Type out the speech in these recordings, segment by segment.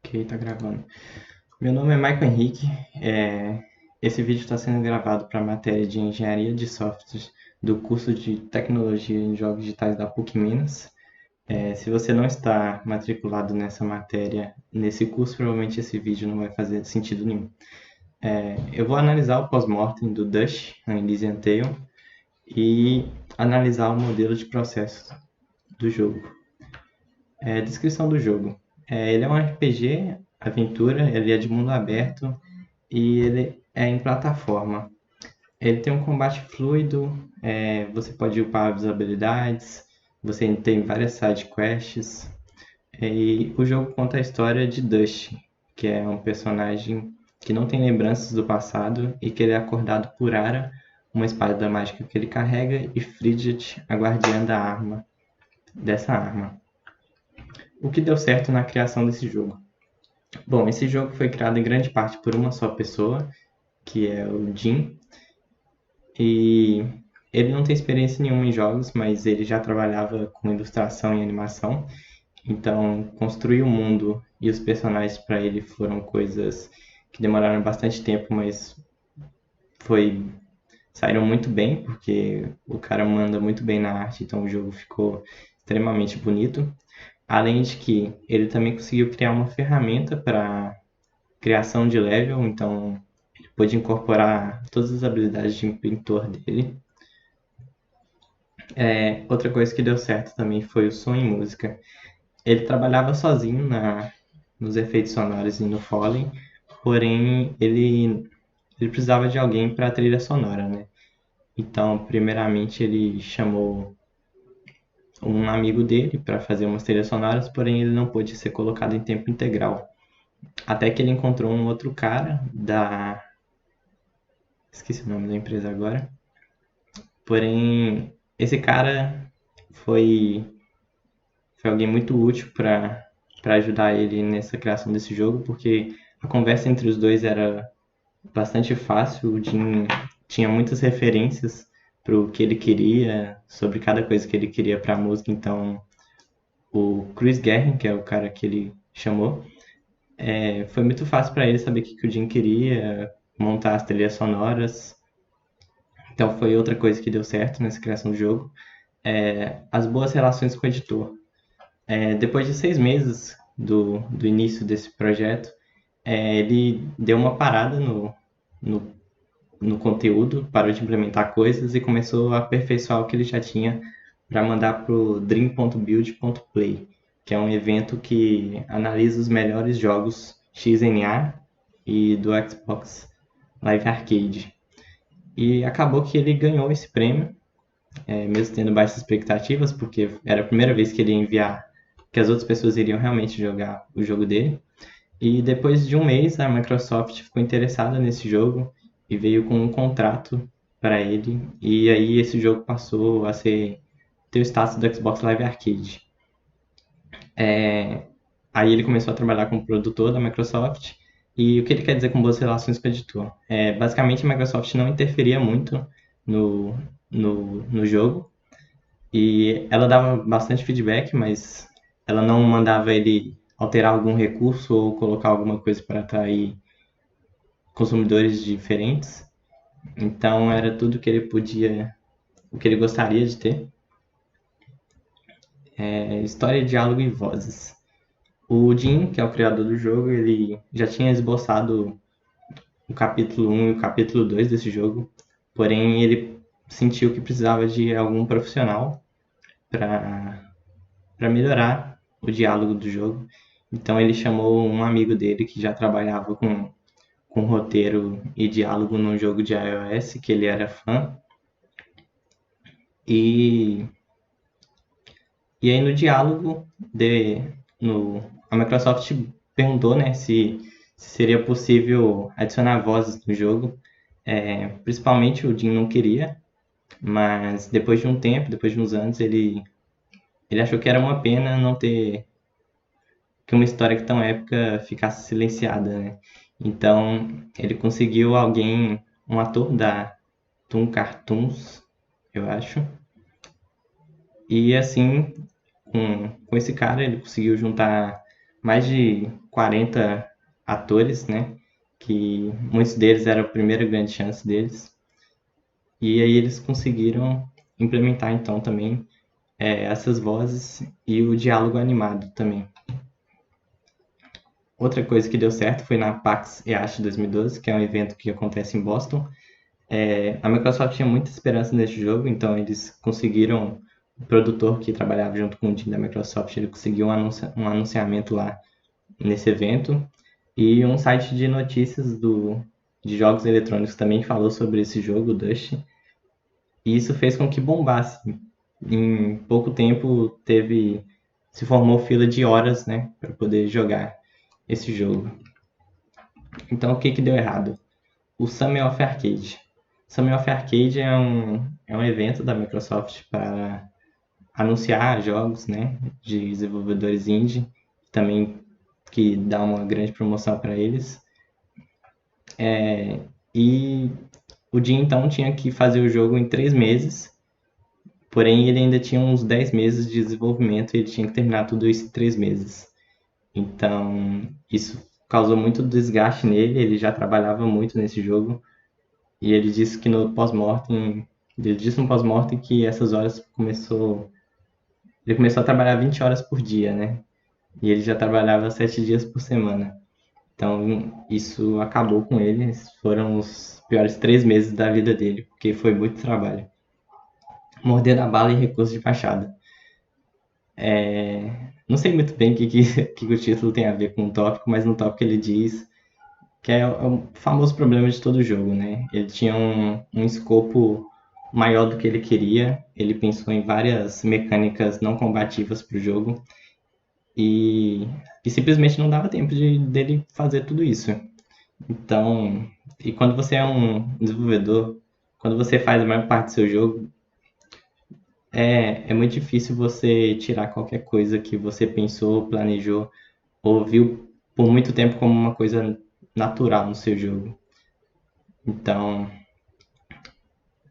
Ok, tá gravando. Meu nome é Michael Henrique. Esse vídeo está sendo gravado para a matéria de Engenharia de Softwares do curso de Tecnologia em Jogos Digitais da PUC Minas. Se você não está matriculado nessa matéria, nesse curso, provavelmente esse vídeo não vai fazer sentido nenhum. Eu vou analisar o pós-mortem do Dust, na Elysian Tale, e analisar o modelo de processos do jogo. Descrição do jogo. Ele é um RPG, aventura, ele é de mundo aberto e ele é em plataforma. Ele tem um combate fluido, você pode upar as habilidades, você tem várias side quests, e o jogo conta a história de Dust, que é um personagem que não tem lembranças do passado e que ele é acordado por Ara, uma espada mágica que ele carrega, e Frigid, a guardiã dessa arma. O que deu certo na criação desse jogo? Bom, esse jogo foi criado em grande parte por uma só pessoa, que é o Jim, e ele não tem experiência nenhuma em jogos, mas ele já trabalhava com ilustração e animação, então construir o mundo e os personagens para ele foram coisas que demoraram bastante tempo, mas foi saíram muito bem, porque o cara manda muito bem na arte, então o jogo ficou extremamente bonito. Além de que ele também conseguiu criar uma ferramenta para criação de level, então ele pôde incorporar todas as habilidades de pintor dele. Outra coisa que deu certo também foi o som e música. Ele trabalhava sozinho nos efeitos sonoros e no Foley, porém ele precisava de alguém para a trilha sonora, né? Então, primeiramente, ele chamou um amigo dele para fazer umas trilhas sonoras, porém ele não pôde ser colocado em tempo integral. Até que ele encontrou um outro cara da. Esqueci o nome da empresa agora. Porém, esse cara foi, foi alguém muito útil para ajudar ele nessa criação desse jogo, porque a conversa entre os dois era bastante fácil. O Jim tinha muitas referências para o que ele queria, sobre cada coisa que ele queria para a música. Então, o Chris Guerin, que é o cara que ele chamou, foi muito fácil para ele saber o que o Jim queria, montar as trilhas sonoras. Então, foi outra coisa que deu certo nessa criação do jogo. As boas relações com o editor. Depois de 6 meses do início desse projeto, ele deu uma parada no, no conteúdo, parou de implementar coisas e começou a aperfeiçoar o que ele já tinha para mandar para o Dream.build.play, que é um evento que analisa os melhores jogos XNA e do Xbox Live Arcade. E acabou que ele ganhou esse prêmio, mesmo tendo baixas expectativas, porque era a primeira vez que ele ia enviar, que as outras pessoas iriam realmente jogar o jogo dele. E depois de um mês, a Microsoft ficou interessada nesse jogo e veio com um contrato para ele. E aí esse jogo passou a ter o status do Xbox Live Arcade. Aí ele começou a trabalhar como produtor da Microsoft. E o que ele quer dizer com boas relações com o editor? Basicamente, a Microsoft não interferia muito no, no jogo. E ela dava bastante feedback, mas ela não mandava ele alterar algum recurso ou colocar alguma coisa para atrair consumidores diferentes. Então era tudo que ele podia, o que ele gostaria de ter. História, diálogo e vozes. O Jim, que é o criador do jogo, ele já tinha esboçado o capítulo 1 e o capítulo 2 desse jogo, porém ele sentiu que precisava de algum profissional para melhorar o diálogo do jogo. Então ele chamou um amigo dele que já trabalhava com roteiro e diálogo num jogo de iOS que ele era fã. E, e aí no diálogo, a Microsoft perguntou, né, se seria possível adicionar vozes no jogo. Principalmente o Jim não queria, mas depois de um tempo, depois de uns anos, ele achou que era uma pena não ter que uma história tão épica ficasse silenciada, né? Então ele conseguiu alguém, um ator da Toon Cartoons, eu acho, e assim com esse cara ele conseguiu juntar mais de 40 atores, né? Que muitos deles eram a primeira grande chance deles. E aí eles conseguiram implementar então também essas vozes e o diálogo animado também. Outra coisa que deu certo foi na PAX EASH 2012, que é um evento que acontece em Boston. A Microsoft tinha muita esperança nesse jogo, então eles conseguiram, o produtor que trabalhava junto com o time da Microsoft, ele conseguiu um anunciamento lá nesse evento, e um site de notícias de jogos eletrônicos também falou sobre esse jogo, Dust, e isso fez com que bombasse. Em pouco tempo se formou fila de horas, né, para poder jogar esse jogo. Então o que que deu errado? O Summer of Arcade. Summer of Arcade é um evento da Microsoft para anunciar jogos, né, de desenvolvedores indie, também que dá uma grande promoção para eles. E o dia então tinha que fazer o jogo em 3 meses, porém ele ainda tinha uns 10 meses de desenvolvimento e ele tinha que terminar tudo isso em 3 meses. Então isso causou muito desgaste nele, ele já trabalhava muito nesse jogo e ele disse que no pós-mortem, ele disse no pós-mortem que essas horas ele começou a trabalhar 20 horas por dia, né? E ele já trabalhava 7 dias por semana. Então, isso acabou com ele. Foram os piores 3 meses da vida dele, porque foi muito trabalho. Morder a bala e recurso de machado. Não sei muito bem que o título tem a ver com o tópico, mas no tópico ele diz que é o famoso problema de todo jogo, né? Ele tinha um escopo maior do que ele queria, ele pensou em várias mecânicas não combativas para o jogo e, e simplesmente não dava tempo dele fazer tudo isso. Então, e quando você é um desenvolvedor, quando você faz a maior parte do seu jogo, é muito difícil você tirar qualquer coisa que você pensou, planejou ou viu por muito tempo como uma coisa natural no seu jogo. Então,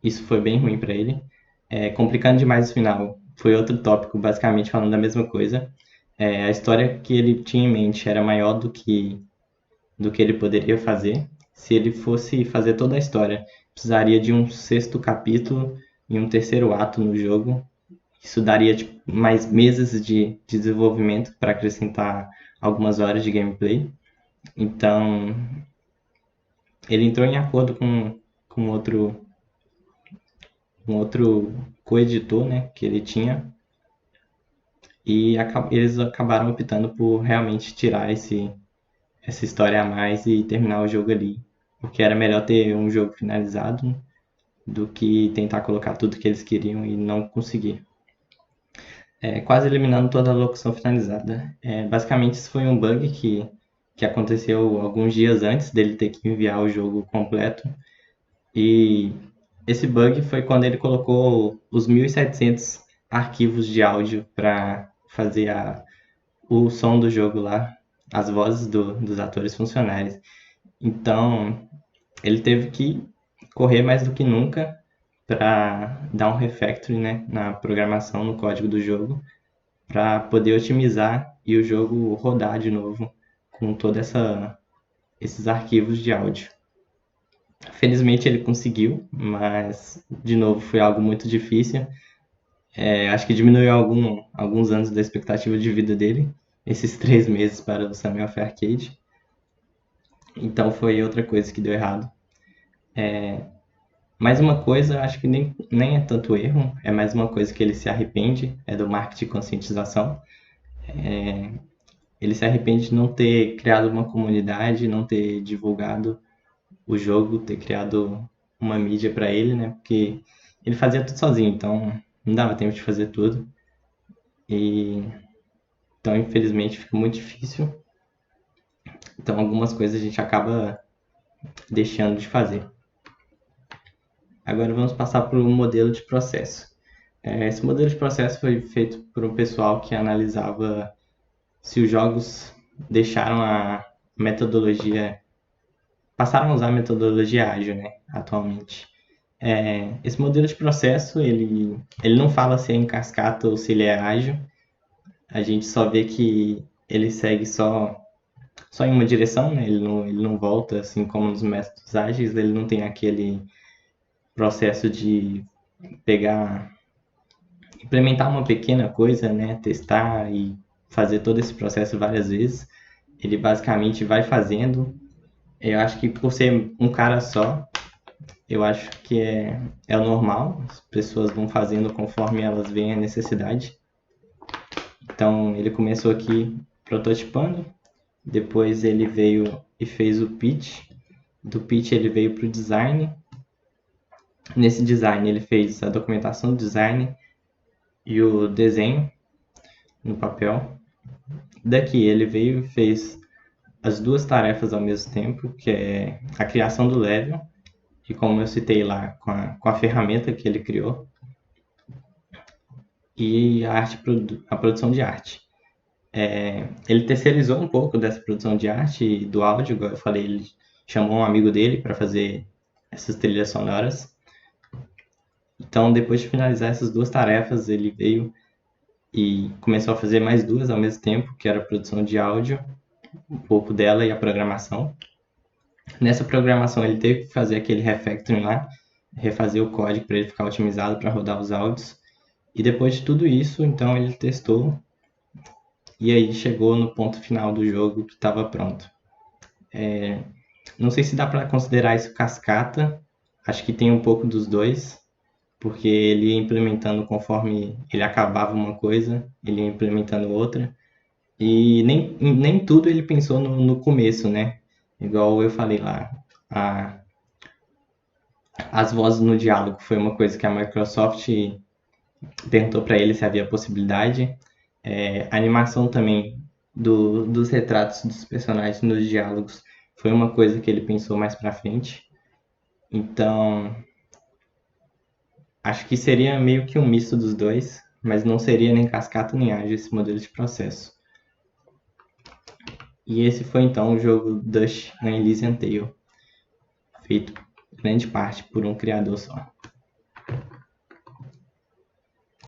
isso foi bem ruim para ele. Complicando demais o final, foi outro tópico, basicamente falando da mesma coisa. A história que ele tinha em mente era maior do que ele poderia fazer. Se ele fosse fazer toda a história, precisaria de um sexto capítulo e um terceiro ato no jogo. Isso daria tipo, mais meses de desenvolvimento para acrescentar algumas horas de gameplay. Então, ele entrou em acordo com outro co-editor, né, que ele tinha, e eles acabaram optando por realmente tirar essa história a mais e terminar o jogo ali. Porque era melhor ter um jogo finalizado do que tentar colocar tudo que eles queriam e não conseguir. Quase eliminando toda a locução finalizada. Basicamente, isso foi um bug que aconteceu alguns dias antes dele ter que enviar o jogo completo. E esse bug foi quando ele colocou os 1.700 arquivos de áudio para fazer o som do jogo lá, as vozes dos atores funcionarem. Então, ele teve que correr mais do que nunca para dar um refactoring, né, na programação, no código do jogo, para poder otimizar e o jogo rodar de novo com todos esses arquivos de áudio. Felizmente ele conseguiu, mas de novo foi algo muito difícil. Acho que diminuiu alguns anos da expectativa de vida dele, esses 3 meses para o Summer of Arcade. Então foi outra coisa que deu errado. Mais uma coisa, acho que nem é tanto erro, é mais uma coisa que ele se arrepende, é do marketing e conscientização. Ele se arrepende de não ter criado uma comunidade, não ter divulgado o jogo, ter criado uma mídia para ele, né? Porque ele fazia tudo sozinho, então não dava tempo de fazer tudo. Então, infelizmente, fica muito difícil. Então, algumas coisas a gente acaba deixando de fazer. Agora vamos passar para o modelo de processo. Esse modelo de processo foi feito por um pessoal que analisava se os jogos deixaram a metodologia, passaram a usar a metodologia ágil, né, atualmente. Esse modelo de processo, ele não fala se é em cascata ou se ele é ágil. A gente só vê que ele segue só em uma direção, né? Ele não volta assim como nos métodos ágeis, ele não tem aquele processo de pegar, implementar uma pequena coisa, né? Testar e fazer todo esse processo várias vezes. Ele basicamente vai fazendo. Eu acho que por ser um cara só, eu acho que é o normal. As pessoas vão fazendo conforme elas veem a necessidade. Então ele começou aqui prototipando, depois ele veio e fez o pitch. Do pitch ele veio para o design. Nesse design ele fez a documentação do design e o desenho no papel. Daqui ele veio e fez as duas tarefas ao mesmo tempo, que é a criação do level, e como eu citei lá, com a ferramenta que ele criou, e a produção de arte. Ele terceirizou um pouco dessa produção de arte e do áudio, igual eu falei, ele chamou um amigo dele para fazer essas trilhas sonoras. Então, depois de finalizar essas duas tarefas, ele veio e começou a fazer mais duas ao mesmo tempo, que era a produção de áudio, um pouco dela e a programação. Nessa programação ele teve que fazer aquele refactoring lá, refazer o código para ele ficar otimizado para rodar os áudios. E depois de tudo isso, então ele testou e aí chegou no ponto final do jogo que estava pronto. Não sei se dá para considerar isso cascata, acho que tem um pouco dos dois, porque ele ia implementando conforme ele acabava uma coisa, ele ia implementando outra. E nem tudo ele pensou no começo, né? Igual eu falei lá, a, as vozes no diálogo foi uma coisa que a Microsoft perguntou para ele se havia possibilidade. A animação também dos retratos dos personagens nos diálogos foi uma coisa que ele pensou mais para frente. Então, acho que seria meio que um misto dos dois, mas não seria nem cascata nem ágil esse modelo de processo. E esse foi então o jogo Dust, An Elysian Tale, feito grande parte por um criador só.